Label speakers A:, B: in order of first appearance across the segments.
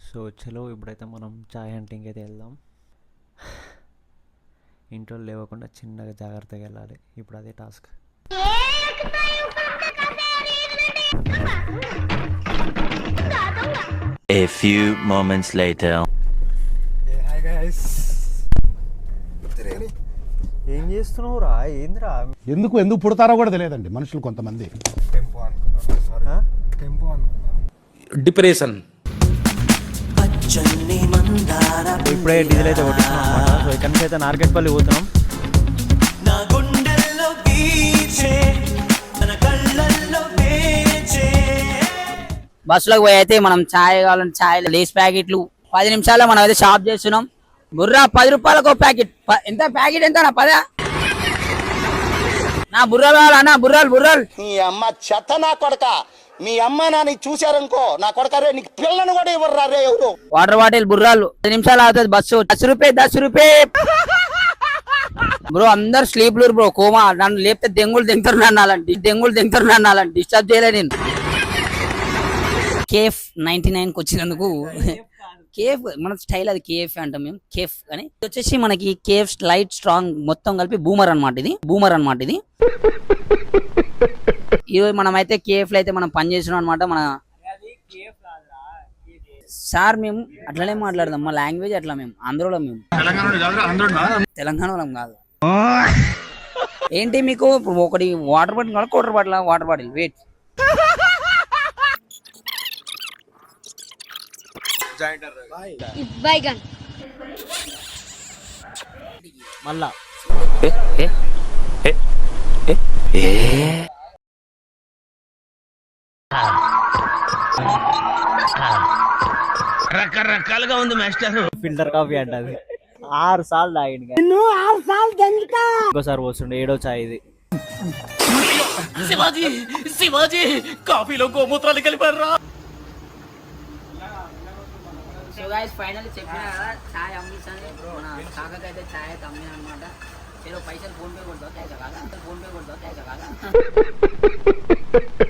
A: So చలో ఇప్పుడైతే మనం చాయ్ హంటింగ్ అయితే వెళ్దాం. ఇంట్లో లేవకుండా చిన్నగా జాగ్రత్తగా వెళ్ళాలి. ఇప్పుడు అదే task.
B: A few moments later.
C: Hi guys.
A: ఏం చేస్తున్నావురా? ఏందిరా?
D: ఎందుకు పుడతారో కూడా తెలియదండి మనుషులు కొంతమంది.
C: టెంపో అనుకున్నాను. సారీ, టెంపో అనుకున్నాను.
E: డిప్రెషన్.
A: ఇప్పుడే డీజిల్ అయితే కొట్టిస్తున్నాం అనమాట. సో ఇక్కడ నుంచి అయితే నార్కెట్పల్లి పోతున్నాం.
F: బస్సులోకి పోయి అయితే మనం ఛాయ్ కావాలంటే ఛాయ్ లేస్ ప్యాకెట్లు 10 నిమిషాల్లో మనం అయితే షాప్ చేస్తున్నాం. బుర్రా 10 రూపాయలకు ప్యాకెట్. ఎంత ప్యాకెట్ ఎంత నా 10? నా బుర్రలు కావాలన్నా, బుర్రలు.
G: నీ అమ్మ చెత్త నా కొడక. మీ అమ్మ నాని చూశారనుకో నా కొడక రే, నీకు పిల్లను కూడా ఇవ్వరు రే ఎవరు.
F: వాటర్ బాటిల్ బుర్రాలు 10 నిమిషాలు అవుతుంది బస్సు. 10 రూపాయలు బ్రో. అందరు స్లీప్ బ్రో. కోమా నన్ను లేపితే దెంగులు దింగుతారు నన్ను డిస్టర్బ్ చేయలే నేను. కేఫ్ 99కి వచ్చినందుకు కేఫ్ మన స్టైల్, అది కేఫ్ అంటాం మేము. కేఫ్ అని వచ్చేసి మనకి కేఫ్ లైట్ స్ట్రాంగ్ మొత్తం కలిపి బూమర్ అనమాట ఇది. ఈరోజు మనం అయితే కేఫ్ లో అయితే మనం పని చేస్తున్నాం అనమాట. మన సార్ మేము అట్లనే మాట్లాడదాం, మా లాంగ్వేజ్ అట్లా. మేము ఆంధ్రలో, మేము తెలంగాణ కాదు. ఏంటి మీకు ఒకటి వాటర్ బాటిల్ కావాలి, వాటర్ బాటిల్ వెయిట్.
A: మళ్ళా
E: రకరకాలుగా ఉంది మాస్టర్.
A: ఫిల్టర్ కాఫీ అంట అది. 6 సార్లు తాగిండు. ఇంకోసారి పోస్తుండే 7వ చాయ్ ఇది.
E: శివాజీ కాఫీలో గోమూత్రాలు కలిపారా?
F: సో గైస్ ఫైనల్లీ చెప్పినా కదా చాయ్ అమ్మిస్తాను. మన కాకకైతే చాయ్ అయితే అమ్మినా అనమాట. చలో పైసలు ఫోన్ పే కొడతావు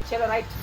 F: చలో రైట్.